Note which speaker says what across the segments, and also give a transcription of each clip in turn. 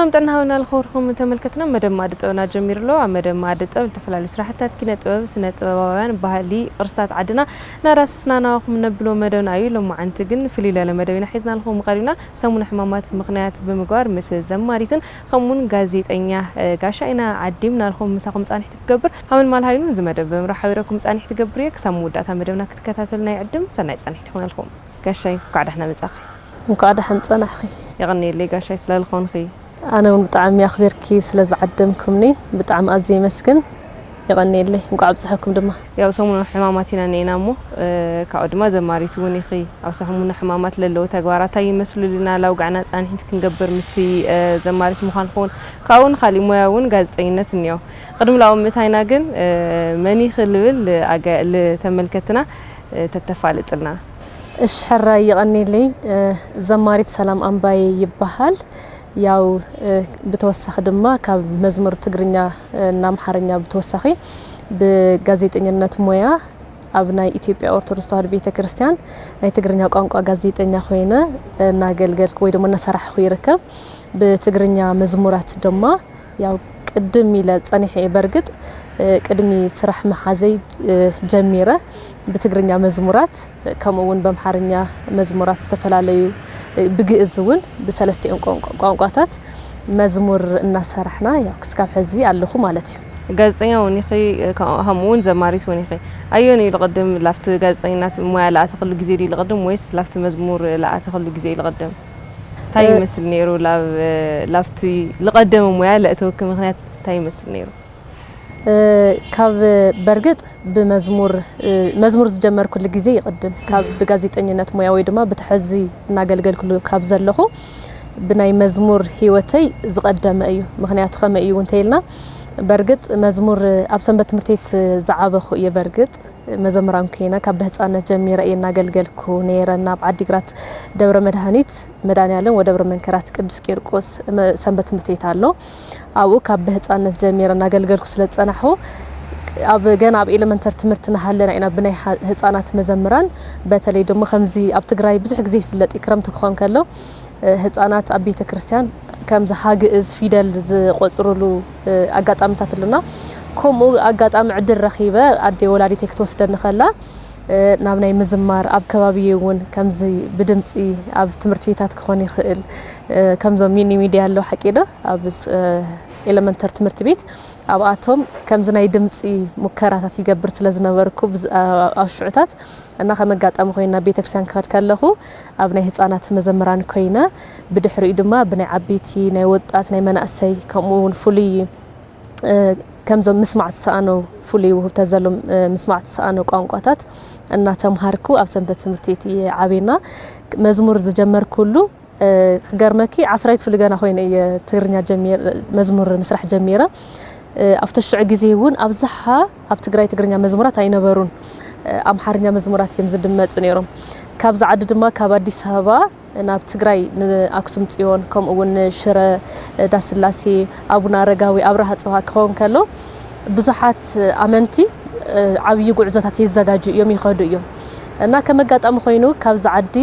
Speaker 1: سلام تنهاونا الخوركم تملكتنا مدام عدتنا جمير له مدام عدت التفلالي سراحتات كنا طباب سنة طبابان بهالي قرصات عدنا نراسنا ناخم نبلو مدام عيلو مع انتجن في ليلة مدام حيزنا لهم قرينا سمون حمامات مقنعات بمقار مثل زماريتن خمون غازيت انيا غاشاينا عديمنا لهم مساقم صانح تتكبر همن مال هاينو زمدب بمرحبا لكم صانح تكبريك سمودات مدامنا كتكتاتلنا يعدم سناي صانح تكون لكم غاشاي قاعد احنا مصاخي
Speaker 2: وقاعد حنصنحي
Speaker 1: يغني لي غاشاي سلالخون خي
Speaker 2: أنا بطعم يخبركي سلز عدمكمني بطعم أزي مسكن يغني لي نقعد بصحكم دما
Speaker 1: يا سمون حماماتنا نينامو كأدما زماريتوني خي أو سمون حمامات للو تجوارات يمسلو لنا لو قعنا صانحين كنقبر مستي زماريت مخالفون كاون خالي موياون غازطينت نيو قدم لاو متاينا جن مني خلبل لتملكتنا تتفالطنا
Speaker 2: اش حرا يغني لي زماريت سلام أنباي يبحال ያው بتوسخ دما ካብ መዝሙር ትግርኛ እና አምሓርኛ بتوسخ በጋዜጠኝነት ሞያ ኣብ ናይ ኢትዮጵያ ኦርቶዶክስ ተዋህዶ ቤተክርስቲያን ናይ ትግርኛ ቋንቋ ጋዜጠኛ ኮይነ እናገልገልኩ ወይ ደሞ እናሰራሕኩ ይርከብ በትግርኛ መዝሙራት ደማ ያው ቅድም ኢለ ጸኒሕ በርግጥ ቅድሚ ስራሕ መሓዘይ ጀሚረ በትግርኛ መዝሙራት ከምውን በአምሓርኛ መዝሙራት ተፈላለዩ ብግእዝውን በሰለስቲን ቋንቋታት መዝሙር እናሰራሕና ያው ክስካብ ሕዚ ኣለኹ ማለት እዩ
Speaker 1: ጋዜጠኛ ወኒኺ ከምውን ዘማሪት ወኒኺ ኣየኒ ይልቀድም ላፍቲ ጋዜጠኝነት ሞያ ላኣተኸሉ ግዜ ይልቀድም ወይስ ላፍቲ መዝሙር ላኣተኸሉ ግዜ ይልቀድም ታይ መስል ነይሩ ላፍቲ ልቀደም ሞያ ለእተወክ ምክንያት ታይ መስል ነይሩ ካብ በርግጥ በመዝሙር ዝጀመር ኩሉ ግዜ ይقدም ካብ በጋዜጠኝነት ሞያ ወይ ድማ በተሐዚ እናገልገልኩሉ ካብ ዘለኹ ብናይ መዝሙር ህይወተይ ዝቀደመ እዩ ምክንያቱ ከመ እዩ እንተይልና በርግጥ መዝሙር ኣብ ሰንበት ትምርቴት ዝዓበኹ የበርግጥ መዘምራን ከይና ካብ ህፃነት ጀሚረ እናገልገልኩ ነይረና በዓዲግራት ደብረ መድኃኒት መድኃኒዓለም ወደብረ መንከራት ቅዱስ ቂርቆስ ሰንበት ትምርቴት አሎ አው ካብ ህፃነት ጀሚረ እናገልገልኩ ስለጸናሁ ኣብ ገና ኣብ ኤሌመንተሪ ትምርትና ሃለና ኢና ብናይ ህፃናት መዘምራን በተለይ ደሞ ከምዚ ኣብ ትግራይ ብዙሕ ግዜ ይፍለጥ ይክረምት ክኾን ከሎ ህፃናት ኣብ ቤተ ክርስቲያን ከምዚ ሃግእዝ ፊደል ዝቆጽሩሉ አጋጣምታት ለና ኮሙ አጋጣም ዕድል ረኺበ ኣዴ ወላዲት ክትወስደን ከላ ናብ ናይ ምዝማር ኣብ ከባቢውን ከምዚ ብድምጺ ኣብ ትምርት ቤታት ክኾን ይኽእል ከምዞም ሚኒ ሚዲያ ኣሎ ሓቂዶ ኣብ ኤሌመንተሪ ትምርት ቤት ኣብ ኣቶም ከምዚ ናይ ድምጺ ሙከራታት ይገብር ስለዝነበርኩ ኣብ ሽዑታት እና ከመጋጣም ኮይና ቤተክርስቲያን ክኸድ ከለኹ ኣብ ናይ ህፃናት መዘምራን ኮይነ ብድሕሪኡ ድማ ብናይ ዓበይቲ ናይ ወጣት ናይ መናእሰይ ከምኡውን ፍሉይ ከምዞም ምስማዕ ተሳኣኖ ፍሉይ ውህብተ ዘሎም ምስማዕ ተሳኣኖ ቋንቋታት እና ተምሃርኩ ኣብ ሰንበት ትምህርት ቤት ዓቤና መዝሙር ዝጀመርኩሉ ገርመኪ 10 ክፍል ገና ኮይነ የትግርኛ ጀሚር መዝሙር ምስራሕ ጀሚረ ኣብተሽዑ ግዜውን ኣብዛሓ ኣብ ትግራይ ትግርኛ መዝሙራት ኣይነበሩን አምሓርኛ መዝሙራት የም ዝድመጽ ነይሮም ካብ ዝዓድ ድማ ካብ አዲስ አበባ ናብ ትግራይ ንአክሱም ጽዮን ከምኡውን ሽረ ዳስላሴ አቡነ አረጋዊ አብርሃ ጽዋ ክኾን ከሎ ብዙሓት አመንቲ ዓብይ ጉዕዞታት ይዘጋጁ እዮም ይኸዱ እዮም እና ከመጋጣም ኮይኑ ካብ ዝዓዲ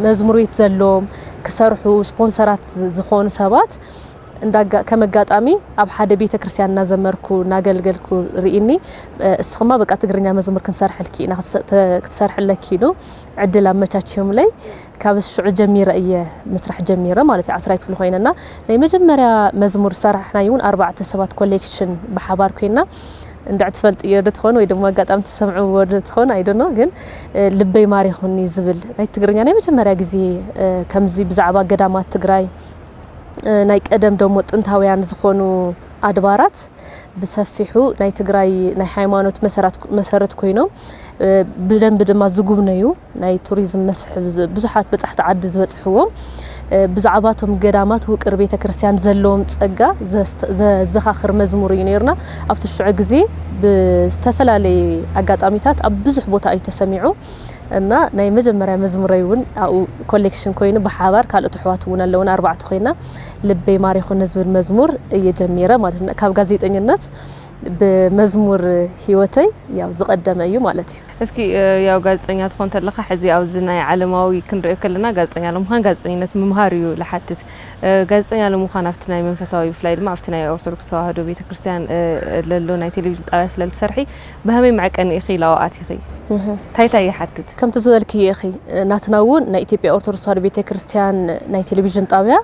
Speaker 1: መዝሙር ቤት ዘሎም ክሰርሑ ስፖንሰራት ዝኾኑ ሰባት እንዳጋ ከመጋጣሚ ኣብ ሓደ ቤተ ክርስቲያን እናዘመርኩ ናገልገልኩ ርኢኒ እስኸማ በቃ ትግርኛ መዝሙር ክንሰርሕልኪ ኢና ክትሰርሕለኪ ነው ዕድል አመቻችዮም ላይ ካብ ሽዑ ጀሚረ መስራሕ ጀሚረ ማለት 10 ክፍል ኮይነና ናይ መጀመሪያ መዝሙር ሰራሕና ይውን 4 ሰባት ኮሌክሽን በሓባር ኮይና እንዳትፈልጥ ይርድትኾን ወይ ደሞ አጋጣም ተሰምዑ ወድትኾን አይደኖ ግን ልበይ ማሪኹኒ ዝብል ናይ ትግርኛ ናይ መጀመሪያ ግዜ ከምዚ ብዛዕባ ገዳማት ትግራይ ናይ ቀደም ደሞ ጥንታውያን ዝኾኑ አድባራት በሰፊሑ ናይ ትግራይ ናይ ሃይማኖት መሰረት ኮይኖም ብደንብ ድማ ዝጉብነዩ ናይ ቱሪዝም መስሕብ ብዙሓት በጻሕቲ ዓዲ ዝበጽሕዎም ብዛዕባቶም ገዳማት ውቅር ቤተ ክርስቲያን ዘለዎም ጸጋ ዘዘኻኽር መዝሙር ይነርና ኣብቲ ሽዑ ግዜ ብዝተፈላለየ አጋጣሚታት ኣብ ብዙሕ ቦታ እዩ ተሰሚዑ እና ናይ መጀመሪያ መዝሙረይውን አው ኮሌክሽን ኮይኑ በሓባር ካልኦት ሕዋትውን ኣለውን 4 ኮይና ልበይ ማሪኹን ዝብል መዝሙር እየጀሚረ ማለት ነው ካብ ጋዜጠኝነት
Speaker 2: بمزمور هيوتي ያው ዝቀደመ እዩ ማለት እዩ
Speaker 1: እስኪ ያው ጋዜጠኛ ትኾን ተለኻ ሕዚ ኣብዚ ናይ ዓለማዊ ክንሪኦ ከለና ጋዜጠኛ ለምዃን ጋዜጠኝነት ምምሃር እዩ ለሓትት ጋዜጠኛ ለምዃን ኣብቲ ናይ መንፈሳዊ ፍላይ ድማ ኣብቲ ናይ ኦርቶዶክስ ተዋህዶ ቤተክርስትያን ለሎ ናይ ቴሌቪዥን ጣብያ ስለልትሰርሒ ብሃመይ ማዕቀን ኢኺ ላውኣት ኢኺ ታይታይ ይሓትት
Speaker 2: ከምቲ ዝበልክ ኢኺ ናትና እውን ናይ ኢትዮጵያ ኦርቶዶክስ ተዋህዶ ቤተክርስትያን ናይ ቴሌቪዥን ጣብያ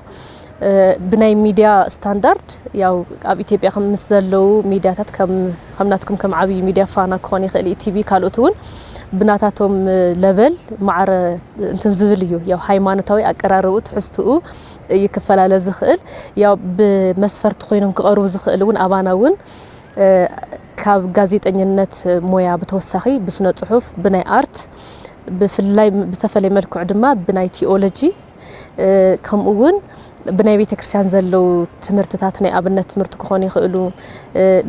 Speaker 2: بناي ميديا ستاندرد ያው ኣብ ኢትዮጵያ ከምስ ዘለው ሚዲያታት ከምናትኩም ከም ዓቢ ሚዲያ ፋና ኮኒ ኸሊ ቲቪ ካልኦቱን ብናታቶም ለበል ማዕረ እንትን ዝብል እዩ ያው ሃይማኖታዊ አቀራረቡ ትሕስትኡ ይከፈላለ ዝኽእል ያው በመስፈርት ኮይኖም ከቀርቡ ዝኽእሉን አባናውን ካብ ጋዜጠኝነት ሞያ በተወሳኺ ብስነ ጽሑፍ ብናይ አርት በፍላይ በተፈለይ መልኩዕ ድማ ብናይ ቲኦሎጂ ከምኡውን بناي بيت كريستيان زلوا تمرتات ناي أبنات تمرت كخاني خلوا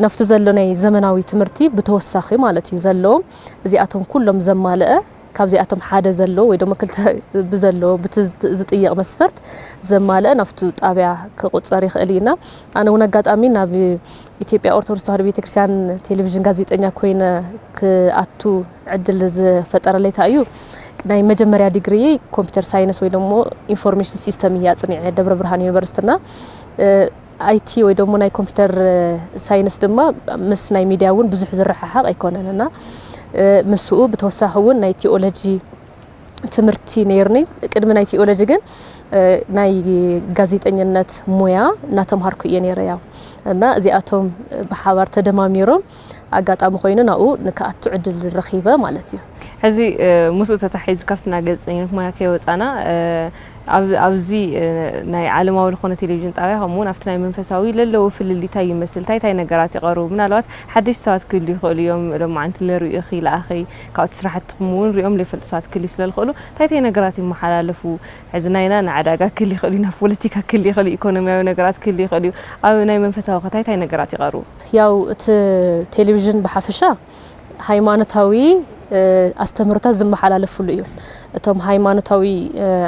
Speaker 2: نفط زلوا ناي زمناوي تمرتي بتوسخي مالتي زلوا زي أتهم كلهم زمالة كاب زي أتهم حدا زلوا ويدو ما كلت بزلوا بتزت إياه مسفرت زمالة نفط تابع كقط صاريخ إلينا أنا ونقاد أمين نبي إثيوبيا أورثودوكس تهرب بيت كريستيان تلفزيون غازيت أنيا كوينا كأتو عدل ز فترة اللي تأيو ናይ መጀመሪያ ዲግሪ ኮምፒውተር ሳይንስ ወይ ደሞ ኢንፎርሜሽን ሲስተም ያጽንዕ ደብረ ብርሃን ዩኒቨርሲቲና አይቲ ወይ ደሞ ናይ ኮምፒውተር ሳይንስ ድማ ምስ ናይ ሚዲያውን ብዙሕ ዝረሓሓቅ ኣይኮነንና መስኡ በተወሳኸውን ናይ ቲኦሎጂ ትምርቲ ነርኒ ቅድም ናይ ቲኦሎጂ ግን ናይ ጋዜጠኝነት ሞያ ናተምሃርኩ እየ ነረ ያው እና እዚኣቶም በሓባር ተደማሚሮም አጋጣሚ ኮይኑ ናኡ ንከኣቱ ዕድል ረኺበ ማለት እዩ ሕዚ ሙስኡ ተታሒዝ ካፍትና ጋዜጠኝነት ሞያ ከይወፃና ኣብዚ ናይ ዓለማዊ ዝኾነ ቴሌቪዥን ጣብያ ከምኡውን ኣብቲ ናይ መንፈሳዊ ለለዎ ፍልሊታ ይመስል ታይታይ ነገራት ይቐርቡ ምናልባት ሓድሽ ሰባት ክህሉ ይኽእሉ እዮም ሎማዓንቲ ንሪኡ ኢኺ ለኣኺ ካብቲ ስራሕትኩም እውን ሪኦም ዘይፈልጡ ሰባት ክህሉ ስለዝኽእሉ ታይታይ ነገራት ይመሓላለፉ ሕዚ ናይና ንዓዳጋ ክህሉ ይኽእሉ ናብ ፖለቲካ ክህሉ ይኽእሉ ኢኮኖሚያዊ ነገራት ክህሉ ይኽእሉ ኣብ ናይ መንፈሳዊ ታይታይ ነገራት ይቐርቡ ያው እቲ ቴሌቪዥን ብሓፈሻ ሃይማኖታዊ አስተምሮታት ዝመሓላለፉሉ እዩ እቶም ሃይማኖታዊ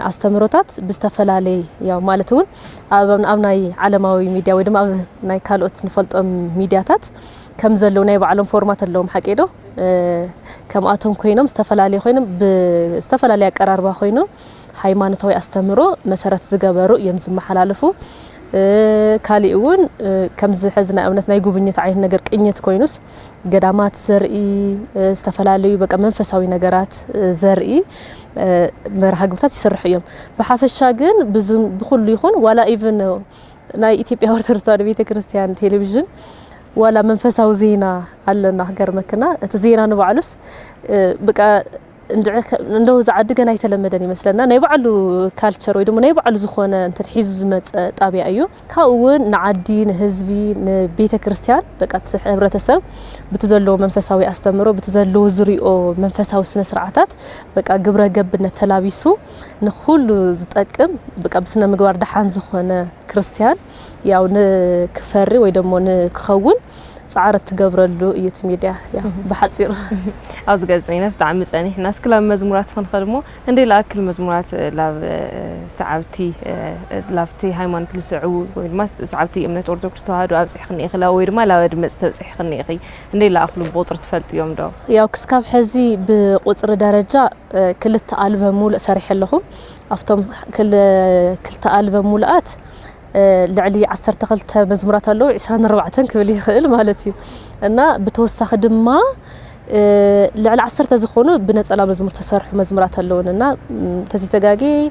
Speaker 2: አስተምሮታት ብዝተፈላለየ ያው ማለትውን ኣብ ናይ ዓለማዊ ሚዲያ ወይ ድማ ናይ ካልኦት ንፈልጦም ሚዲያታት ከም ዘለው ናይ ባዕሎም ፎርማት ኣለዎም ሓቂዶ ከም አቶም ኮይኖም ዝተፈላለየ ኮይኖም ብዝተፈላለየ አቀራርባ ኮይኖም ሃይማኖታዊ አስተምሮ መሰረት ዝገበሩ እዮም ዝመሓላለፉ ካሊኡን ከምዝ ሕዝና እምነት ናይ ጉብኝት ዓይነት ነገር ቅኝት ኮይኑስ ገዳማት ዘርኢ ዝተፈላለዩ በቃ መንፈሳዊ ነገራት ዘርኢ መርሃ ግብታት ይስርሑ እዮም በሓፈሻ ግን ብኩሉ ይኹን ዋላ ኢቭን ናይ ኢትዮጵያ ኦርቶዶክስ ተዋህዶ ቤተክርስቲያን ቴሌቪዥን ዋላ መንፈሳዊ ዜና አለና ሀገር መክና እቲ ዜና ንባዕሉስ በቃ እንደው ዝዓድገና አይተለመደን ይመስለና ናይ ባዕሉ ካልቸር ወይ ደሞ ናይ ባዕሉ ዝኾነ እንትን ሒዙ ዝመፀ ጣብያ እዩ ካውን ንዓዲ ንህዝቢ ንቤተ ክርስቲያን በቃ ሕብረተሰብ ብትዘለው መንፈሳዊ አስተምሮ ብትዘለው ዝሪኦ መንፈሳዊ ስነ ስርዓታት በቃ ግብረ ገብነት ተላቢሱ ንኹሉ ዝጠቅም በቃ ብስነ ምግባር ደሓን ዝኾነ ክርስቲያን ያው ንክፈሪ ወይ ደሞ ንክኸውን ጻዕረት ትገብረሉ እዩት ሚዲያ ያው በሐጽር አውዝ ጋዜጠኝነት ብጣዕሚ ጸኒሕና እስክላ መዝሙራት ክንኸድሞ እንዴ ላክል መዝሙራት ላብ ሰዓብቲ ላፍቲ ሃይማኖት ልስዑ ወይ ድማ ሰዓብቲ እምነት ኦርቶዶክስ ተዋህዶ ኣብጽሕ ክኒ ኢኽላ ወይ ድማ ላወድ መጽተብጽሕ ክኒ ኢኺ እንዴ ላክሉ ብቁጽር ትፈልጥዮም ዶ ያው ክስካብ ሕዚ ብቁጽር ደረጃ ክልተ አልበም ሙሉእ ሰሪሕ ኣለኹ ኣፍቶም ክልተ አልበም ሙሉኣት لعلي عصرت خلت مزمورات اللو 24 كبل يخيل مالتي እና بتوسخ دما لعل عصرت زخونو بنصلا مزمور تسرح مزمورات اللونና تزي تغاغي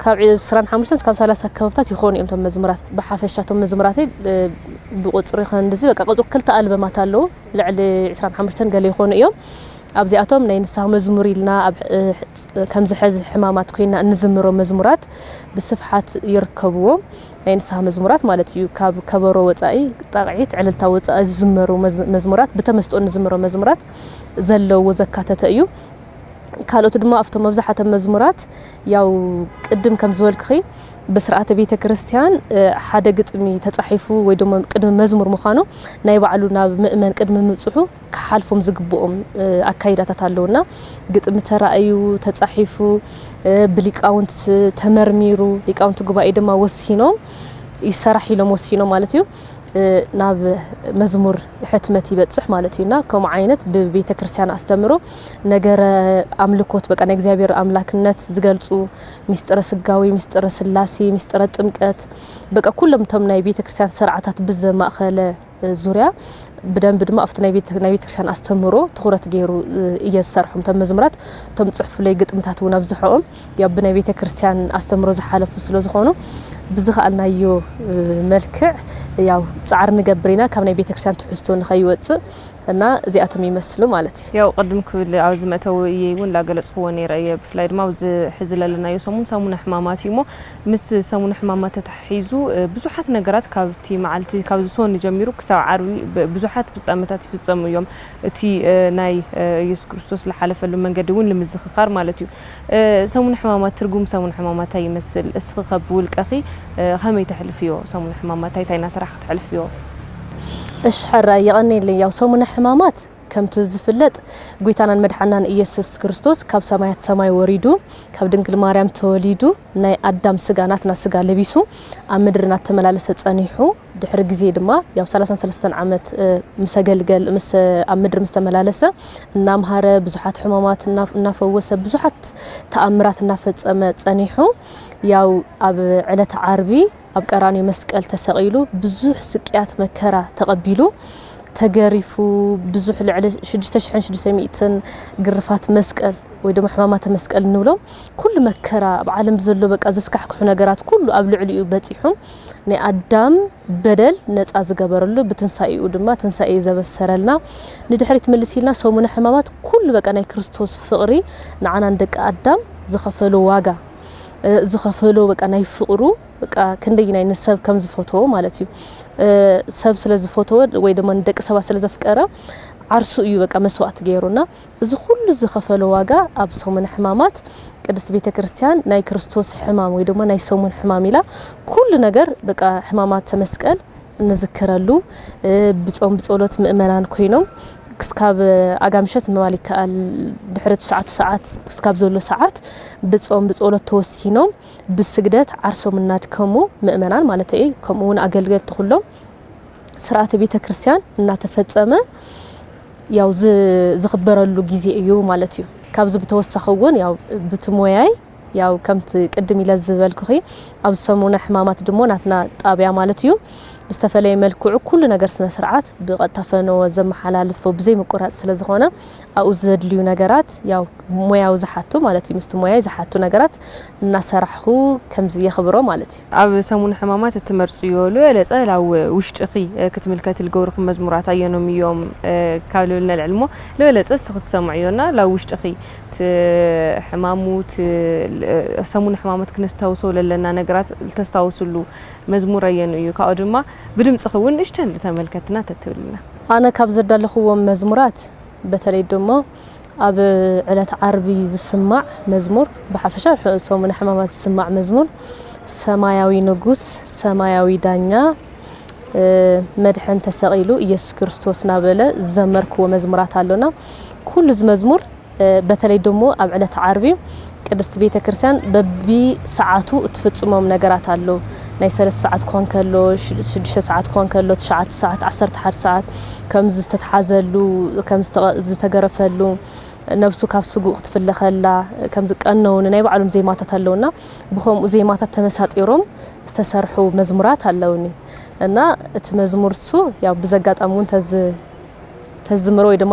Speaker 2: ካብ 25 እስከ 30 አካባቢታት ይኾኑ እዮም ተም መዝሙራት በሐፈሻቶም መዝሙራትይ ብቁጽሪ ከንድዚ በቃ ቁጽር ክልተ አልበማት አለው لعل 25 ገለ ይኾኑ እዮም ኣብዚኣቶም ናይ ንስሐ መዝሙር ኢልና ኣብ ከም ዝሕዝ ሕማማት ኮይና እንዝምሮ መዝሙራት ብስፍሓት ይርከብዎ ናይ ንስሐ መዝሙራት ማለት እዩ ካብ ከበሮ ወጻኢ ጣቅዒት ዕልልታ ወጻኢ ዝዝምሩ መዝሙራት በተመስጦ እንዝምሮ መዝሙራት ዘለው ዘካተተ እዩ ካልኦት ድማ ኣብቶም መብዛሕትኦም መዝሙራት ያው ቅድም ከም ዝወልክኺ በስርዓተ ቤተ ክርስቲያን ሓደ ግጥሚ ተጻሒፉ ወይ ደሞ ቅድም መዝሙር ምዃኑ ናይ ባዕሉ ናብ ምእመን ቅድም ምጽሑ ከሓልፎም ዝግብኦም አካይዳታት ኣለውና ግጥሚ ተራእዩ ተጻሒፉ ብሊቃውንት ተመርሚሩ ሊቃውንት ጉባኤ ድማ ወሲኖም ይሰራሕ ኢሎም ወሲኖም ማለት እዩ ናብ መዝሙር ሕትመት ይበጽሕ ማለት እዩና ከም ዓይነት በቤተ ክርስቲያን አስተምሮ ነገር አምልኮት በቃ እግዚአብሔር አምላክነት ዝገልጹ ሚስጥረ ስጋዊ ሚስጥረ ስላሴ ሚስጥረ ጥምቀት በቃ ኩሎም ቶም ናይ ቤተ ክርስቲያን ስርዓታት ብዘማእኸለ ዙርያ بدن بدم أفت نبي تكسان أستمرو تخورت جيرو يسرحهم تم مزمرات تم تصحف لي قط متعتونا بزحهم يا بنا بيت كريستيان أستمرو زحالة فصلوا زخانو بزخالنا يو ملكع يا سعر نجبرينا كم نبي تكسان تحسون خيوت أنا زي أتمي مسلو مالتي
Speaker 1: يا قدم كل عاوز ما توي ون لا جلس خواني رأي بفلايد ما وز حزل لنا يسمون سامون حماماتي مو مس سامون حمامات تحيزو بزحات نجارات كابتي معلتي كابزسون جميرو كسر عروي بزحات في السامتات في السام يوم تي ناي يسوع كريستوس لحالف لما نقدون لمزخخار مالتي سامون حمامات ترجم سامون حمامات هاي مثل اسخ بولك أخي هم يتحلفيو سامون حمامات هاي تاينا صراحة تحلفيو
Speaker 2: إيش حرة يعني اللي يوصمون حمامات كم تزفلت قويتانا المدحنان إيسوس كريستوس كاب سمايات سماي وريدو كاب دنقل مريم توليدو ناي أدام سجاناتنا سجا لبيسو أمدرنا تملالسة أنيحو دحر جزيد ما يو سلسان عمت مسجل مس أمدر مستملالسة النام هار بزحات حمامات نافوسة بزحات تأمرات نافت أنيحو ياو أب علة عربي أب قراني مسكال تسقيلو بزح سكيات مكرة تقبلو تجارفو بزح على شدش مئتين قرفات مسكال ويدوم حمامات مسكال نولو كل مكرة بعالم زلو بك أزسك حكو نجارات كله قبل عليو باتيحهم ني أدم بدل نت أزجبرلو بتنسائي ودما تنسائي إذا بسرلنا ندحري تملسيلنا سومنا حمامات كل بك أنا كريستوس فقري نعنا عندك أدم زخفلو واجا زخفلو بك أنا يفقرو بك كندينا ينسب كم زفوتو مالتي سب سلز فوتو ويدما ندك سبا سلز فقرة عرسو إيو بك مسوات جيرونا إذا كل زخفلو واجا أبصو من حمامات قدست بيت كريستيان ناي كريستوس حمام ويدما ناي سومن حماميلا كل نجر بك حمامات تمسكال نذكرلو بتصولت مؤمنان كوينوم كسكاب أقامشت ممالك دحرت ساعات كسكاب زولو ساعات بتصولت توسينوم بالسجدات عرسو من ناد كمو مؤمنان مالتي كمون أقل تخلو سرعة بيت كريستيان إنها تفتزمه ያው ዝኽበረሉ ጊዜ እዩ ማለት እዩ ካብዚ በተወሰኸውን ያው ብትሞያይ ያው ከምት ቅድም ኢለ ዝበልኩኺ ኣብ ሰሙነ ሕማማት ድሞ ናትና ጣብያ ማለት እዩ بستفلي ملكوع كل نجار سنة سرعات بقطفنا وزمحلال فبزي مقرات سلزخانة أو زدليو نجارات ياو مويا وزحتو مالتي مستمويا زحتو نجارات الناس رحخو كم زي خبره مالتي.
Speaker 1: أو سامون حمامات التمرسيولو لسأل أو وش أخي كتملكات الجورخ مزمورات أيانهم يوم كالو لنا العلمو لو لسأل سخت سمعيونا لو وش أخي حماموت سامون حمامات كنستوصل لنا نجارات تستوصلوا مزمورين يكادرما بدم صخون إيش تملكتنا تتولنا.
Speaker 2: أنا كابزر دلخو مزمورات بتري دمو أب علة عربي السماع مزمور بحفشة سومن حمامات السماع مزمور سماياوي نجوس سماياوي دانيا مدحن تسقيلو يسوع كريستوس نابله زمركو مزمورات علونا كل مزمور بتري دمو أب علة عربي قدست بيت كريستيان ببي ساعاتو تفصمم نغرات አለው ናይ 3 ሰዓት ኮን ከሎ 6 ሰዓት ኮን ከሎ 9 ሰዓት 10 ሰዓት ከምዝ ዝተተሓዘሉ ከምዝ ዝተገረፈሉ ነብሱ ካብ ስጉቅ ትፍለኸላ ከምዝ ቀነውን ናይ ባዕሎም ዜማታት ኣለውና ብኸምኡ ዜማታት ተመሳጢሮም ዝተሰርሑ መዝሙራት ኣለውኒ እና እቲ መዝሙርሱ ያው ብዘጋጣሙን ተዝምሮ ወይ ደሞ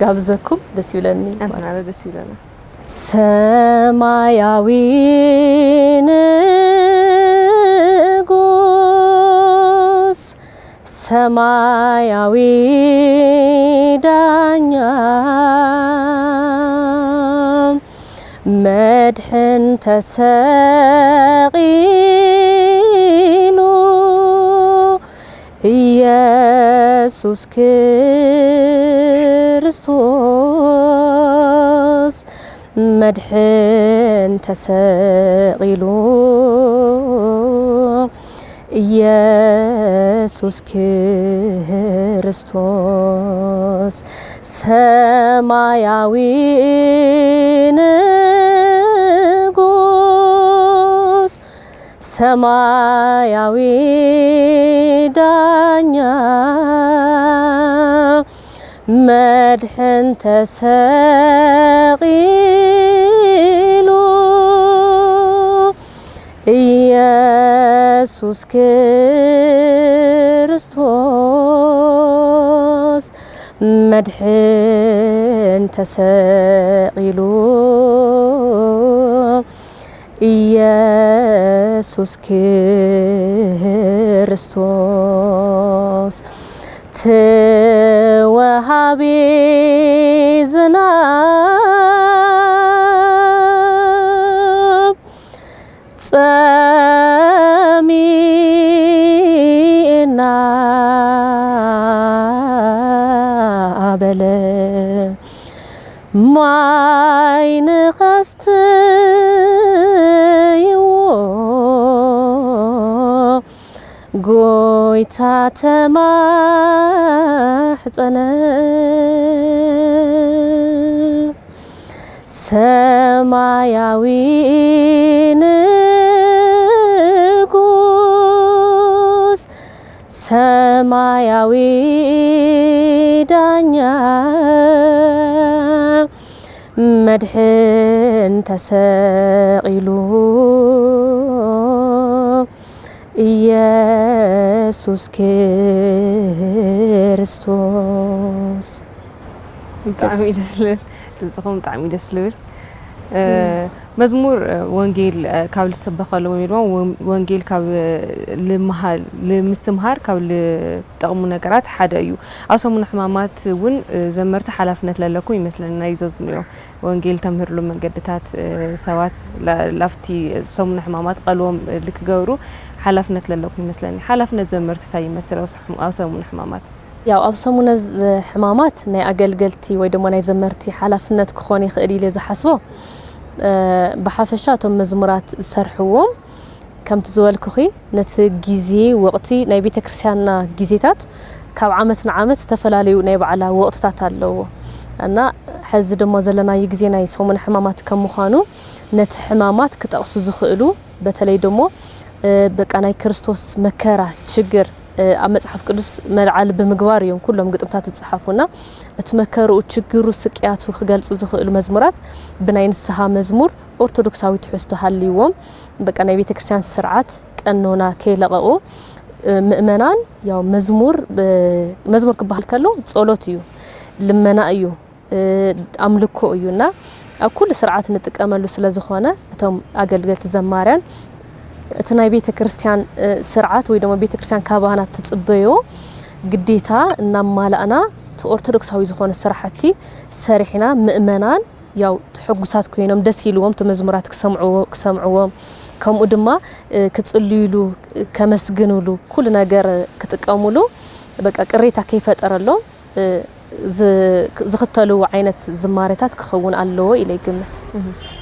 Speaker 2: ጋብዘኩም ደስ ይብለኒ
Speaker 1: ማለት ደስ ይብለና
Speaker 2: ሰማያዊ ንጉስ ሰማያዊ ዳኛ መድህን ተሰቂሉ ኢየሱስ ክርስቶስ مدحن تسقيلو يسوع كريستوس سماياوي نغوس ሰማያዊ ዳኛ መድሕን ተሰቂሉ ኢየሱስ ክርስቶስ መድሕን ተሰቂሉ ኢየሱስ ክርስቶስ ተወሃቢ ዝናብ ጸሚእና በለ ማይ ንኸስትይዎ ጎይታ ተማሕፀነ ሰማያዊ ንጉስ ሰማያዊ ዳኛ መድሕን ተሰቂሉ ኢየሱስ ክርስቶስ
Speaker 1: ብጣዕሚ ደስ ዝብል ድምፅኹም ብጣዕሚ ደስ ዝብል መዝሙር ወንጌል ካብ ዝስበኸሎም ወይ ድማ ወንጌል ካብ ንምስትምሃር ካብ ዝጠቕሙ ነገራት ሓደ እዩ ኣብ ሰሙን ሕማማት እውን ዘመርቲ ሓላፍነት ዘለኩም ይመስለኒ ናይ ዘዝንዮ ወንጌል ተምህርሉ መንገድታት ሰባት ላፍቲ ሰሙን ሕማማት ቀልቦም ልክገብሩ ሓላፍነት ዘለኩም ይመስለኒ ሓላፍነት ዘመርቲ እንታይ ይመስል ኣብ ሰሙን ሕማማት
Speaker 2: ያው ኣብ ሰሙን ሕማማት ናይ ኣገልገልቲ ወይ ድማ ናይ ዘመርቲ ሓላፍነት ክኾን ይኽእል ኢለ ዝሓስቦ ብሓፈሻ እቶም መዝሙራት ዝሰርሕዎም ከምቲ ዝበልኩኺ ነቲ ግዜ ወቕቲ ናይ ቤተ ክርስቲያንና ግዜታት ካብ ዓመት ንዓመት ዝተፈላለዩ ናይ በዓላ ወቕትታት ኣለዎ እና ሕዚ ድማ ዘለናዮ ግዜ ናይ ሰሙን ሕማማት ከም ምዃኑ ነቲ ሕማማት ክጠቕሱ ዝኽእሉ በተለይ ደሞ በቃ ናይ ክርስቶስ መከራ ችግር ኣብ መጽሓፍ ቅዱስ መልዓል ብምግባር እዮም ኩሎም ግጥምታት ዝጽሓፉና እቲ መከራኡ ችግሩ ስቅያቱ ክገልጹ ዝኽእሉ መዝሙራት ብናይ ንስሓ መዝሙር ኦርቶዶክሳዊ ትሕዝቶ ሃልይዎም በቃ ናይ ቤተ ክርስቲያን ስርዓት ቀኖና ከይለቐቑ ምእመናን ያው መዝሙር ክበሃል ከሎ ጸሎት እዩ ልመና እዩ ኣምልኮ እዩና ኣብ ኩሉ ስርዓት ንጥቀመሉ ስለ ዝኾነ እቶም ኣገልገልቲ ዘማርያን እቲ ናይ ቤተ ክርስቲያን ስርዓት ወይ ደሞ ቤተ ክርስቲያን ካባናት ትጽበዮ ግዴታ እናማላእና ኦርቶዶክሳዊ ዝኾነ ስራሕቲ ሰሪሕና ምእመናን ያው ተሐጉሳት ኮይኖም ደስ ይልዎም ተመዝሙራት ክሰምዕዎም ከምኡ ድማ ክጽልዩሉ ከመስግኑሉ ኩሉ ነገር ክጥቀሙሉ በቃ ቅሬታ ከይፈጠረሎም ዝኽተሉ ዓይነት ዝማሬታት ክኸውን ኣለዎ ኢለ ይግምት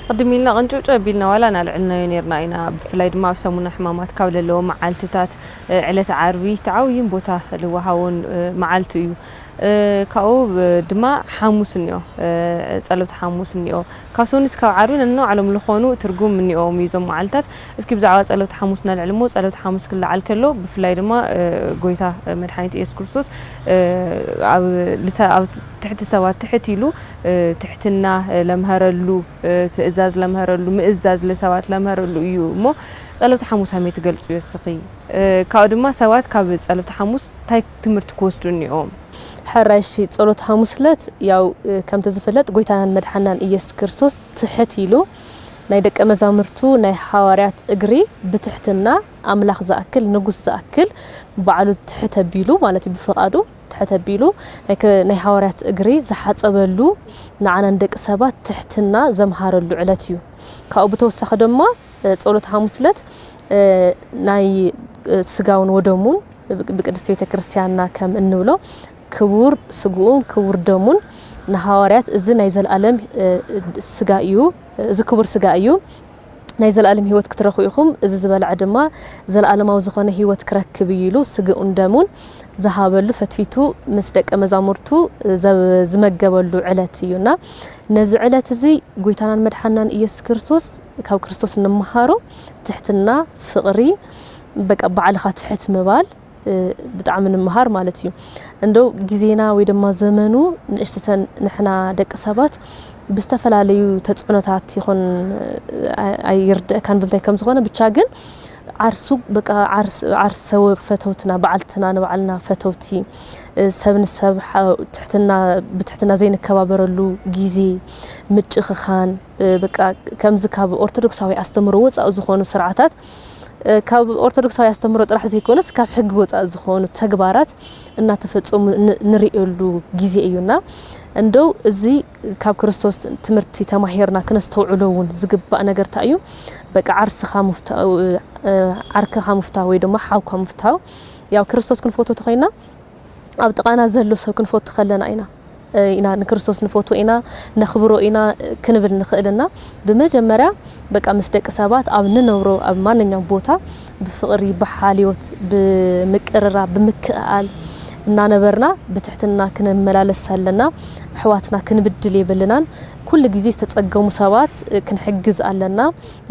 Speaker 1: قدمينا قنجوجة بيلنا ولا نالعلنا ينيرنا إنا بفلاي دما بسمونا حمامات كاولة لو معالتات علة عربي تعاوين بوتا اللي هو هون معالتو كاو دما حاموس نيو ጸሎት حاموس نيو كاسونس كاو عارون إنه على ملخونو ترجم مني أو ميزم معالتات اسكيب زعوا ጸሎት حاموسنا العلمو ጸሎት حاموس كله على كله بفلاي دما جويتا مدحنيت إيسوس كريستوس أو تحت سوات تحت يلو تحتنا لمهرلو تأزاز لمهرلو مأزاز لسوات لمهرلو يو مو ጸሎት حاموس هم يتقلص يوسخي كاو دما سوات كاب ጸሎት حاموس تاي تمرت كوستوني أم
Speaker 2: حراشي ጸሎት حاموس لت ያው ከም ተዝፈለጥ ጎይታናን መድሓናን ኢየሱስ ክርስቶስ ትሕት ኢሉ ናይ ደቀ መዛሙርቱ ናይ ሐዋርያት እግሪ ብትሕትና ኣምላኽ ዝኣክል ንጉስ ዝኣክል በዓሉ ትሕት ኣቢሉ ማለት ብፍቃዱ ትሕት ኣቢሉ ናይ ሐዋርያት እግሪ ዝሓጸበሉ ንዓና ደቂ ሰባት ትሕትና ዘምሃረሉ ዕለት እዩ ካብኡ ብተወሳኺ ድማ ጸሎት حاموس ለት ናይ ስጋውን ወደሙን ብቅድስት ቤተ ክርስቲያንና ከም እንብሎ ክቡር ስጉኡን ክቡር ደሙን ንሐዋርያት እዚ ናይ ዘለዓለም ስጋ እዩ እዚ ክቡር ስጋ እዩ ናይ ዘለዓለም ህይወት ክትረኽቡ ኢኹም እዚ ዝበልዓ ድማ ዘለዓለማዊ ዝኾነ ህይወት ክረክብ ኢሉ ስጉኡን ደሙን زهابلو فتفيتو مسدق مزامرتو زمجبلو علتيونا نز علت زي قويتانا مدحنان إيس كريستوس كاو كريستوس نمهارو تحتنا فقري بقى بعلخا تحت مبال بتعمل النمهار مالتيو عندو جزينا ويدما زمنو نشتن نحنا دق سبات بستفلاليو تصعنوتات يكون يرد كان بمتاي كم زغونه بتشاغن عرسو بقى عرس سو فتوتنا بعلتنا نبعلنا فتوتي سبن سب تحتنا بتحتنا زين كبابرلو غيزي متخخان بقى كم زكاب اورثودوكساوي استمرو وصا زخونو سرعاتات كاب اورثودوكساوي استمرو طرح زيكونس كاب حق وصا زخونو تغبارات እና ተፈጽሙ ንሪእሉ ጊዜ እዩና እንደው እዚ ካብ ክርስቶስ ትምርቲ ተማሂርና ከነስተውዕሎውን ዝግባእ ነገር ታዩ በቃ ዓርስኻ ሙፍታው ዓርከኻ ሙፍታው ወይ ደሞ ሓውካ ሙፍታው ያው ክርስቶስ ክንፎቶ ተኸይና ኣብ ጥቃና ዘሎ ሰብ ክንፎቶ ከለና ኢና ንክርስቶስ ንፎቶ ኢና ነኽብሮ ኢና ክንብል ንኽእልና በመጀመሪያ በቃ መስደቅ ሰባት ኣብ ንነብሮ ኣብ ማንኛውም ቦታ ብፍቅሪ ብሓልዮት ብምቅርራ ብምክኣል እና ነበርና በትሕትና ክንመላለስ ሳለና ኣሕዋትና ክንብድል ይብልናን ኩሉ ግዜ ዝተጸገሙ ሰባት ክንሕግዝ ኣለና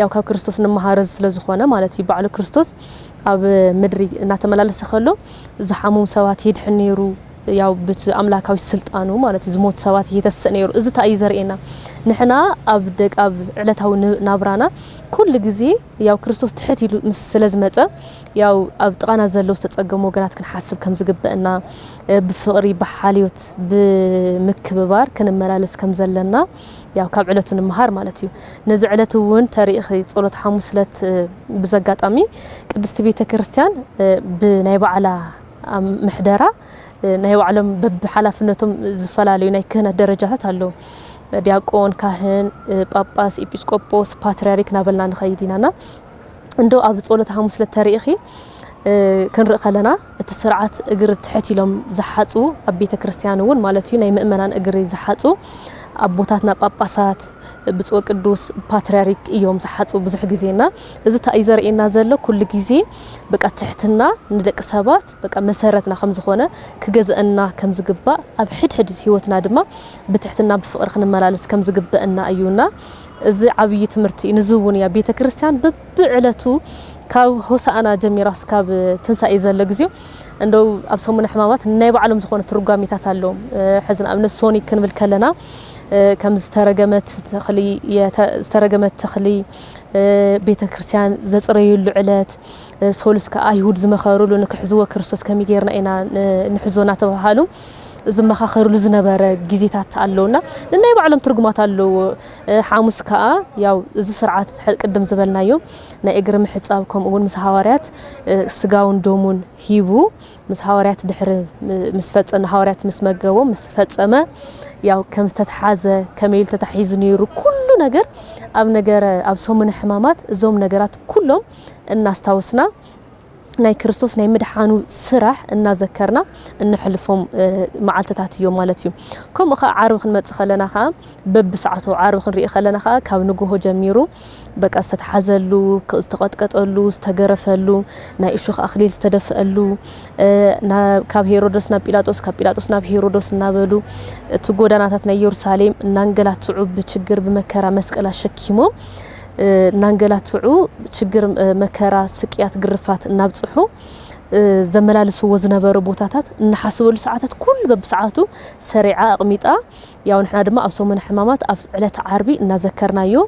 Speaker 2: ያው ካብ ክርስቶስ ንመሃረዝ ስለዝኾነ ማለት እዩ ባዕሉ ክርስቶስ ኣብ ምድሪ እናተመላለሰ ከሎ ዝሓሙም ሰባት ይድሕን ነይሩ ያው ብት አምላካዊ ስልጣኑ ማለት ዝሞት ሰባት እየተሰነየሩ እዚ ታይ ዘርኤና ንሕና ኣብ ደቅ ኣብ ዕለታው ናብራና ኩሉ ግዜ ያው ክርስቶስ ትሕት ኢሉ ምስ ስለዝመጸ ያው ኣብ ጥቃና ዘለው ዝተጸገሙ ወገናት ክንሓስብ ከም ዝግበአና ብፍቅሪ ብሓልዮት ብምክብባር ክንመላለስ ከም ዘለና ያው ካብ ዕለቱ ንመሃር ማለት እዩ ነዚ ዕለት እውን ታሪኽ ጸሎት ሐሙስ ዕለት ብዘጋጣሚ ቅድስት ቤተ ክርስቲያን ብናይ በዓላ محدرة نهي وعلم بحلفنتهم زفلالي ناي كهنة درجات አለው ዲያቆን ካህን ጳጳስ ኤጲስቆጶስ ፓትርያርክ ናበልና ንኸይዲናና እንደው ኣብ ጸሎት ሐሙስ ለታሪኺ ክንርኢ ከለና እቲ ስርዓት እግር ትሕት ኢሎም ዝሓጹ ኣብ ቤተ ክርስቲያን እውን ማለት እዩ ናይ ምእመናን እግሪ ዝሓጹ ኣቦታትና ጳጳሳት ብጽኦ ቅዱስ ፓትርያርክ እዮም ዝሓጹ ብዙሕ ግዜና እዚ ታይ ዘርኤና ዘሎ ኩሉ ግዜ በቃ ትሕትና ንደቅ ሰባት በቃ መሰረትና ከም ዝኾነ ክገዝአና ከም ዝግባእ ኣብ ሕድሕድ ህይወትና ድማ ብትሕትና ብፍቅር ክንመላለስ ከም ዝግባእና እዩና እዚ ዓብይ ትምርቲ ንዝውን ያ ቤተ ክርስቲያን ብዕለቱ ካብ ሆሳዕና ጀሚራስ ካብ ትንሳኤ ዘሎ ግዜው እንደው ኣብ ሰሙነ ሕማማት ናይ ባዕሎም ዝኾነ ትርጓሜታት ኣለዎም ሕዝን ኣብነት ሶኒክ ክንብል ከለና كم استرجمت تخلي بيت كريستيان زصريو العلات سولس كأيهود زمخارو لو نكحزوا كريستوس كم يغيرنا إنا نحزونا تبهالو زمخا خيرلو زنبره غيزيتات አለውና እና ይባዓለም ትርጉማት አለው ሐሙስ ከአ ያው እዚ ስርዓት ቀደም ዝበልናዮ ናይ እግር ምሕጻብ ከምኡን ምስ ሐዋርያት ስጋውን ዶሙን ሂቡ ምስ ሐዋርያት ድሕር ምስ ፈጸመ ሐዋርያት ምስ መገቦ ምስ ፈጸመ ያው ከም ተተሓዘ ከመይል ተተሒዙ ነይሩ ኩሉ ነገር ኣብ ነገር ኣብ ሰሙነ ሕማማት እዞም ነገራት ኩሎም እናስታውስና ናይ ክርስቶስ ናይ ምድሓኑ ስራሕ እናዘከርና እንሕልፎም መዓልተታት እዮም ማለት እዩ ከምኡ ኸ ዓርብ ክንመጽእ ኸለና ኸ በብሰዓቱ ዓርብ ክንርኢ ኸለና ኸ ካብ ንግሆ ጀሚሩ በቃ ዝተሓዘሉ ዝተቀጥቀጠሉ ዝተገረፈሉ ናይ እሹኽ ኣኽሊል ዝተደፍአሉ ካብ ሄሮዶስ ናብ ጲላጦስ ካብ ጲላጦስ ናብ ሄሮዶስ እናበሉ እቲ ጎዳናታት ናይ ኢየሩሳሌም እናንገላትዑ ብችግር ብመከራ መስቀል አሸኪሞም ናንገላትዑ ችግር መከራ ስቅያት ግርፋት እናብጽሑ ዘመላልሱ ወዝነበሩ ቦታታት እናሐስበሉ ሰዓታት ኩሉ በብሰዓቱ ሰሪዓ አቅሚጣ ያው ንሕና ድማ ኣብ ሰሙነ ሕማማት ኣብ ዕለት ዓርቢ እናዘከርናዮ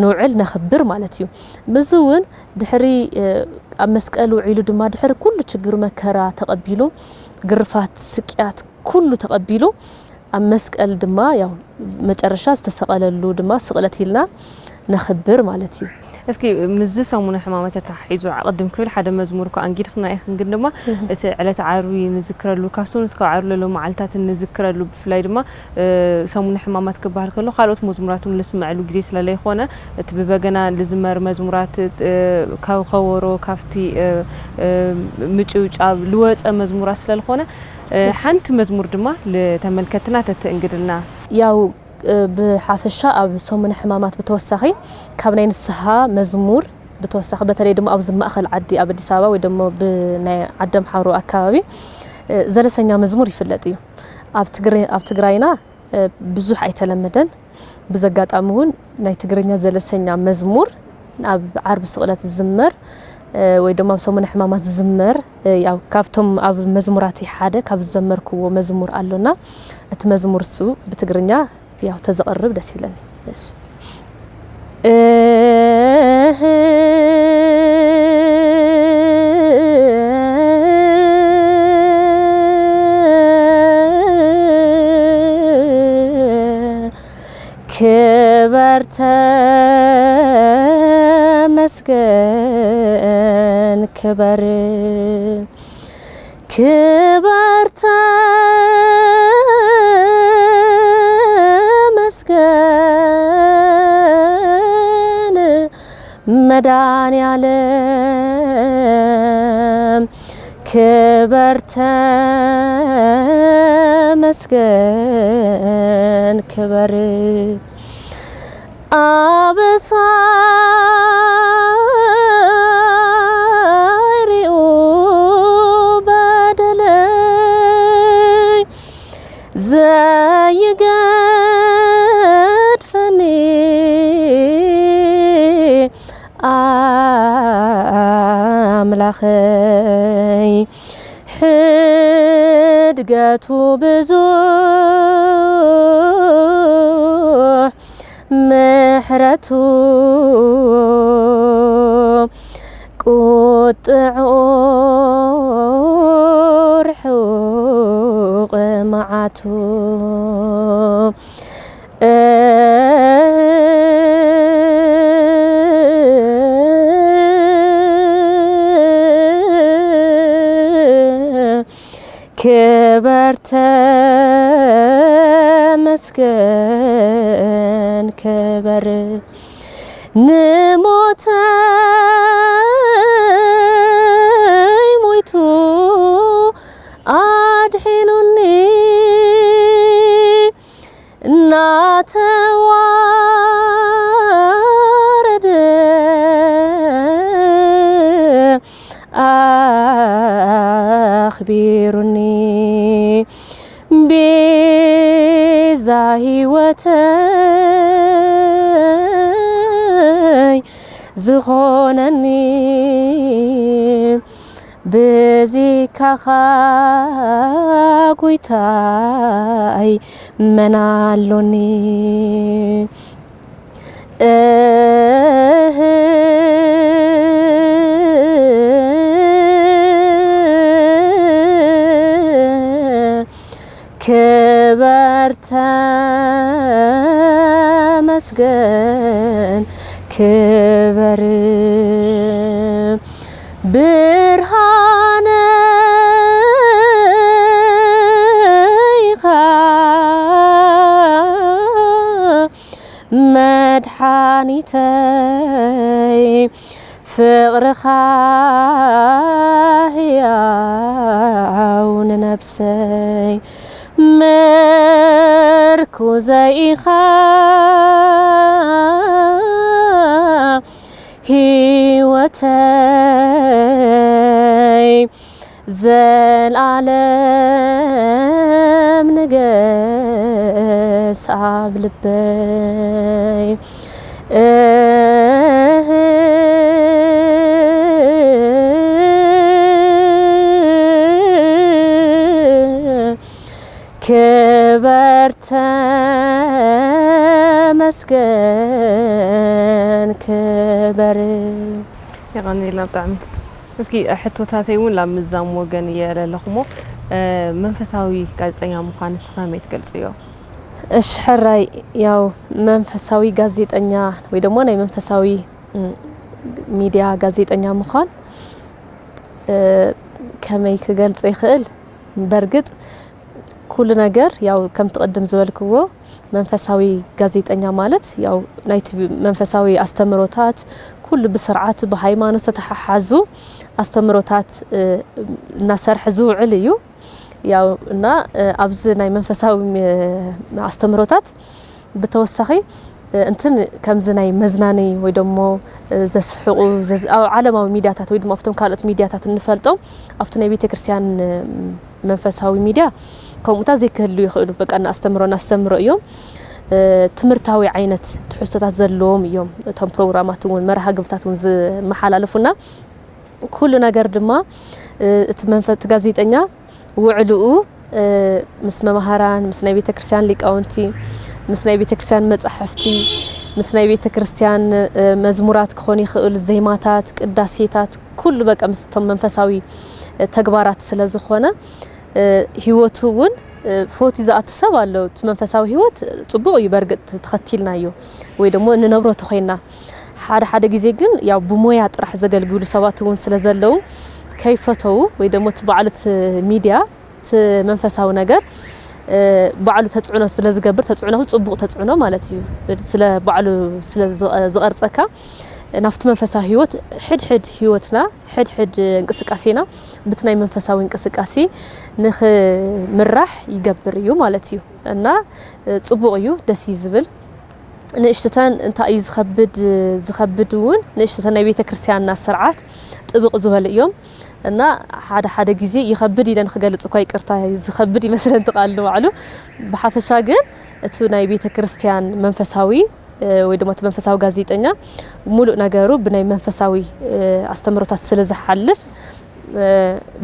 Speaker 2: ንውዕል ነኽብር ማለት እዩ ምዝውን ድሕሪ ኣብ መስቀል ውዒሉ ድማ ድሕሪ ኩሉ ችግር መከራ ተቀቢሉ ግርፋት ስቅያት ኩሉ ተቀቢሉ ኣብ መስቀል ድማ ያው መጨረሻ ዝተሰቀለሉ ድማ ስቅለት ይልና ነኽብር ማለት እዩ
Speaker 1: እስኪ ምዝ ሰሙነ ሕማማት ተታሒዙ አቀድም ክብል ሓደ መዝሙር ኮ አንጊድክና ይኽን ግን ድማ እቲ ዕለት ዓርቢ ንዝክረሉ ካስቶን እስከ ዓርብ ለሎ መዓልታት ንዝክረሉ ብፍላይ ድማ ሰሙነ ሕማማት ክባሃል ከሎ ካልኦት መዝሙራቱን ልስማዕሉ ግዜ ስለለይ ኾነ እቲ በበገና ልዝመር መዝሙራት ካብ ኸወሮ ካፍቲ ምጭውጫብ ልወፀ መዝሙራት ስለልኾነ ሓንቲ መዝሙር ድማ ለተመልከትና ተትእንግድልና
Speaker 2: ያው بحافشة أو سومن حمامات بتوسخي كابنين السها مزمور بتوسخ بتري دم أبز مأخل عدي أبدي سابا ودم بنا عدم حارو أكابي زلسنيا مزمور يفلتيو أبتقرينا بزوح أيتلمدن بزقات أمون ناي تقرينا زلسنيا مزمور أب عرب سقلات الزمر ويدوم أبصمون حمامات الزمر ያው ካፍቶም ኣብ መዝሙራቲ ሓደ ካብ ዘመርኩዎ መዝሙር ኣሎና እቲ መዝሙር ሱ ብትግርኛ ያው ተዘቀርብ ደስ ይለኒ እሺ ክበርተ مسكن كبر كبرت مسكن مدان يعلم كبرت مسكن كبر أبصاري وبدلي زي قد فني أملخي حدقته بزوح محرته قطعور حوق معته كبرت مسكن كبر نموت مويتو أدحنني ناتوارد أخبرني بزا هيوتي زخونني بزي كخاقويتاي منالوني كبرت مسكن كبر برهان مدحانيتي فقرخا هياون نفسي مركوزي هيوتي زالعالم نقس عبلبي كبرت مسكن كبر
Speaker 1: يغني لنا بطعمي እስኪ ሕቶታተይ እውን ላብ ምዛም ወገን የለለኹሞ መንፈሳዊ ጋዜጠኛ ምዃን ስኸመይ ትገልጽዮ?
Speaker 2: እሺ ሕራይ ያው መንፈሳዊ ጋዜጠኛ ወይ ደግሞ ናይ መንፈሳዊ ሚዲያ ጋዜጠኛ ምዃን ከመይ ክገልጽ ይኽእል በርግጥ ኩሉ ነገር ያው ከም ተቀደም ዝበልክዎ መንፈሳዊ ጋዜጠኛ ማለት ያው ናይቲ መንፈሳዊ አስተምሮታት ኩሉ ብስርዓት በሃይማኖት ተተሓሓዙ አስተምሮታት እና ሰርሕ ዝውዕል እዩ ያው እና ኣብዚ ናይ መንፈሳዊ አስተምሮታት ብተወሳኺ እንትን ከምዝናይ መዝናነይ ወይ ደሞ ዘስሕቁ አው ዓለማዊ ሚዲያታት ወይ ደሞ አፍቶም ካልኦት ሚዲያታት እንፈልጠው አፍቶ ናይ ቤተክርስቲያን መንፈሳዊ ሚዲያ ከምኡታ ዘይክህሉ ይኽእሉ በቃ አስተምሮ እዮም ትምርታዊ ዓይነት ትሕዝቶታት ዘለዎም እዮም እቶም ፕሮግራማት እውን መርሃ ግብታት እውን ዝመሓላለፉና ኩሉ ነገር ድማ እቲ መንፈት ጋዜጠኛ ውዕልኡ ምስ መማሃራን ምስ ናይ ቤተክርስቲያን ሊቃውንቲ ምስ ናይ ቤተክርስቲያን መጻሕፍቲ ምስ ናይ ቤተክርስቲያን መዝሙራት ክኾን ይኽእል ዜማታት ቅዳሴታት ኩሉ በቃ ምስ ቶም መንፈሳዊ ተግባራት ስለዝኾነ ህይወቱ እውን ፎቲ ዝኣትሰብ አለው እቲ መንፈሳዊ ህይወት ጽቡቕ እዩ በርግጥ ተኸቲልናዮ ወይ ደሞ እንነብሮ ተኾይና ሓደ ጊዜ ግን ያው ብሞያ ጥራሕ ዘገልግሉ ሰባት እውን ስለዘለው ከይፈተው ወይ ደሞ ተባዕሉት ሚዲያ መንፈሳዊ ነገር ባዕሉ ተጽዕኖ ስለዝገብር ተጽዕኖው ጽቡቕ ተጽዕኖ ማለት እዩ ስለ ባዕሉ ስለ ዝቀርጸካ ናፍቲ መንፈሳዊ ህይወት ሕድ ህይወትና ሕድ እንቅስቃሴና ብትናይ መንፈሳዊ እንቅስቃሴ ንኽ ምራሕ ይገብር እዩ ማለት እዩ እና ጽቡቕ እዩ ደስ ይዝብል ንእሽተን እንታይ ዝኸብድ እውን ንእሽተን ናይ ቤተክርስቲያንና ስርዓት ጥብቕ ዝበለ እዮም እና ሓደ ጊዜ ይኸብድ ኢለን ክገልጽ እኮ ይቅርታ ዝኸብድ ይመስለን ተቃሉ ባዕሉ በሐፈሻ ግን እቱ ናይ ቤተክርስቲያን መንፈሳዊ ወይ ደሞ መንፈሳዊ ጋዜጠኛ ሙሉእ ነገሩ ብናይ መንፈሳዊ አስተምሮታት ስለዝሐልፍ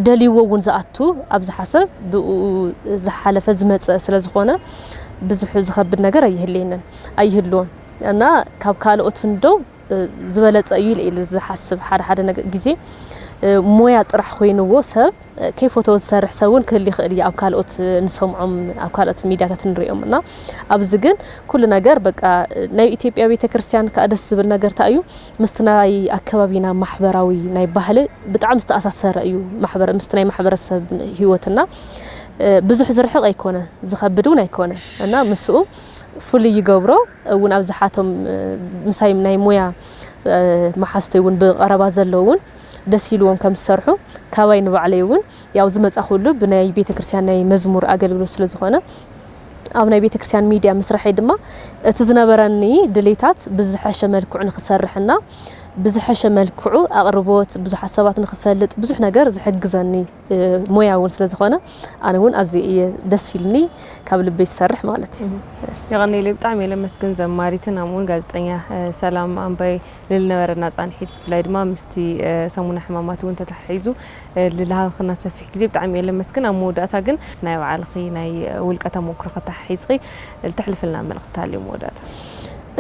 Speaker 2: ደሊዎ እውን ዝኣቱ ኣብዝ ሓሰብ ዝሓለፈ ዝመጸ ስለዝኾነ ብዙሕ ዝኸብድ ነገር ኣይህልዎን እና ካብ ካልኦት እንደው ዝበለጸ እዩ ኢለ ዝሓስብ ሓደ ነገር ጊዜ ሞያ ጥራሕ ኮይንዎ ሰብ ከይፎቶ ዝሰርሕ ሰውን ክህሊ ይኽእል ኣብ ካልኦት ንሰምዖም ኣብ ካልኦት ሚዲያታት ንሪኦም እና ኣብዚ ግን ኩሉ ነገር በቃ ናይ ኢትዮጵያ ቤተክርስቲያን ካደስ ዝብል ነገር ታዩ ምስትናይ አካባቢና ማሕበራዊ ናይ ባህሊ ብጣዕሚ ዝተኣሳሰረ እዩ ምስትናይ ማሕበረሰብ ህይወትና ብዙሕ ዝርሕቕ ኣይኮነ ዝኸብድውን ኣይኮነ እና ምስኡ ፍሉ ይገብሮ እውን ኣብዝሓቶም ምሳይ ናይ ሞያ ማሓስተይ እውን ብቀረባ ዘለውን ደስ ይልዎም ከም ዝሰርሑ ካባይ ንባዕለይ እውን ያው ዝመጻ ሁሉ ብናይ ቤተክርስቲያን ናይ መዝሙር አገልግሎት ስለዝኾነ ኣብ ናይ ቤተክርስቲያን ሚዲያ መስራሐይ ድማ እቲ ዝነበረኒ ድሌታት ብዝሐሸ መልክዑ ንኽሰርሕና ብዝሐሸ መልክዑ አቅርቦት ብዙሕ ሰባት ንኽፈልጥ ብዙሕ ነገር ዝሕግዘኒ ሞያውን ስለዝኾነ ኣነ እውን ኣዚ ደስ ይልኒ ካብ ልበይ ዝሰርሕ ማለት እዩ
Speaker 1: يغني لي بطعم يلمسكن زماريتنا مون غازطኛ ሰላም አንባይ ልልነበረና ጻንሒት ፍላይ ድማ ምስቲ ሰሙና ሕማማት ወንተ ተحيዙ ልልሃብ خنا ሰፊሕ ግዜ بطعم يلمسكن አሞዳታ ግን ናይ ባዓልኺ ናይ ውልቀታ ሞክሮ ከተحيዝኺ ልትሕልፍልና መልእኽታ አለ ሞዳታ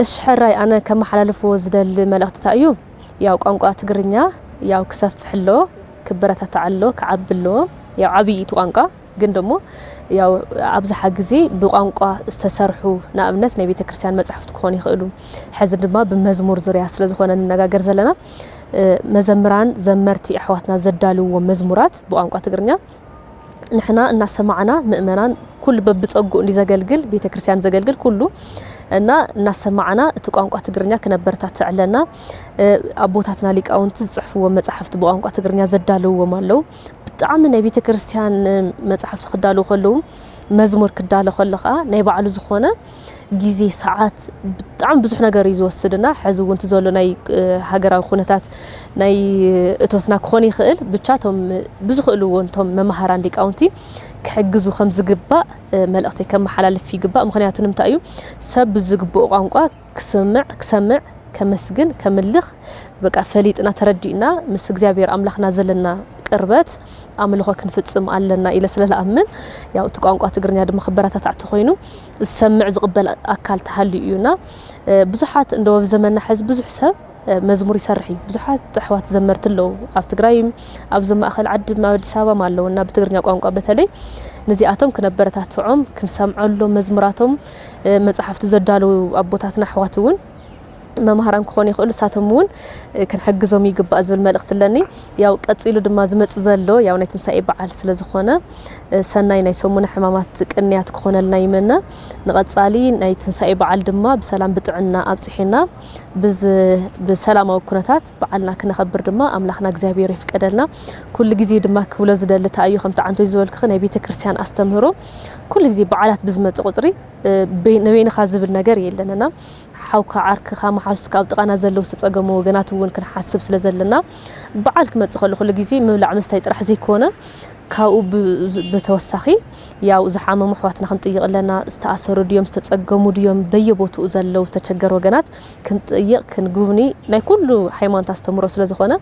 Speaker 1: እሺ
Speaker 2: ሕራይ ኣነ ከመሓላልፍዎ ዝደል መልእኽታ እዩ ያው ቋንቋ ትግርኛ ያው ክሰፍሕሎ ክበረታታዓሎ ክዓብሎ ያው ዓብይቱ ቋንቋ ግን ደሞ ያው ኣብዛሓ ግዜ ብቋንቋ ዝተሰርሑ ንኣብነት ናይ ቤተክርስቲያን መጻሕፍት ክኾኑ ይኽእሉ ሕዚ ድማ ብመዝሙር ዙርያ ስለዝኾነ ንነጋገር ዘለና መዘምራን ዘመርቲ ኣሕዋትና ዘዳልዎ መዝሙራት ብቋንቋ ትግርኛ ንሕና እናሰማዕና ምእመናን ኩሉ በብጸጉ እንዲዘገልግል ቤተክርስቲያን ዘገልግል ኩሉ እና እናሰማዕና እቲ ቋንቋ ትግርኛ ክነበርታት ዓለና አቦታትና ሊቃውንቲ ዝጽሕፍዎ መጻሕፍት ብቋንቋ ትግርኛ ዘዳልዎም ኣለው ብጣዕሚ ናይ ቤተክርስቲያን መጻሕፍት ክዳሉ ከለው መዝሙር ክዳለ ከለኻ ናይ ባዕሉ ዝኾነ ጊዜ ሰዓት ብጣዕሚ ብዙሕ ነገር ይዝወስድና ሕዚ እውን ተዘሎ ናይ ሃገራዊ ኩነታት ናይ እቶትና ክኾን ይኽእል ብቻቶም ብዙኽእልውን ቶም መማሃራን ሊቃውንቲ ክሕግዙ ከም ዝግባእ መልእኽተይ ከመሓላልፍ ይግባእ ምክንያቱ ንምንታይ እዩ ሰብ ዝግብኦ ቋንቋ ክሰምዕ ከመስግን ከምልኽ በቃ ፈሊጥና ተረዲእና ምስ እግዚአብሔር አምላኽና ዘለና ቅርበት አምልኾ ክንፍጽም ኣለና ኢለ ስለለኣምን ያው እቲ ቋንቋ ትግርኛ ድማ ክበረታታዕ ኮይኑ ዝሰምዕ ዝቕበል ኣካል ተሃልዩ እዩና ብዙሓት እንደው ዘመንና ሕዚ ብዙሕ ሰብ መዝሙር ይሰርሕ እዩ ብዙሓት ኣሕዋት ዘመርት ኣለዉ ኣብ ትግራይ ኣብ ማእኸል ዓዲ ኣዲስ አበባ ኣለውና ብትግርኛ ቋንቋ በተለይ ነዚኣቶም ክነበረታትዖም ክንሰምዐሎም መዝሙራቶም መጻሕፍቲ ዘዳለው ኣቦታትና ኣሕዋት እውን ممهران كخوني يخلو ساتمون كان حق زومي يقبأ أزبل ملقت لني ياو قتيلو دما زمت زلو ياو نيتنساي بعال سلازخونه سناي ناي سمونه حمامات قنيات كخونه لنا يمنا نقصالي ناي تنساي بعال دما بسلام بطعنا ابصحينا بسلاماو كنتات بعالنا كنخبر دما املاخنا እግዚአብሔር ይፍቀደልና كل ጊዜ دما كولا زدلتا ايو خمت عنتو يزولك ناي بيت كريستيان استمهرو كل ጊዜ بعالات بزمت قطري نبين خازبل ነገር የለንና حوك عرك خام حاسس كاب طقنا زلو استصقمو وغنات ون كنحسب سلازلنا بعالك متصخل كل ጊዜ مبلع مستاي طرح زيكونه كاو بتوسخي ያው زحام محواتنا خنطيق لنا استأثروا ديوم استصقمو ديوم بيبوتو زلو استچገر وغنات كنطيق كنغوني ناي كله ሃይማኖት አስተምሮ ስለዝኾነ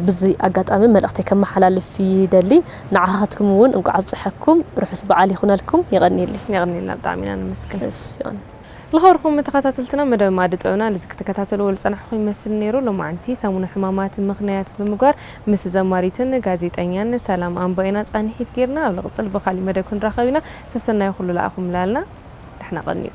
Speaker 2: بزي أقاطامي ملقتي كم حلال في دلي نعهاتكم ون انكو عبصحكم رحس بعالي يخونا لكم يغني
Speaker 1: لنا بطعمنا نمسكن
Speaker 2: يعني
Speaker 1: لخوركم متخاتلتنا مدام ما دطونا لزك تكتاتلو ولصنحكم يمسل نيرو لو معنتي سامون حمامات مخنيات بمغار مس زماريتن غازيطኛን سلام انباينا صانحيت غيرنا لقصل بخالي مدكن راخبينا سسنا يخلو لاخم لالنا احنا غنيو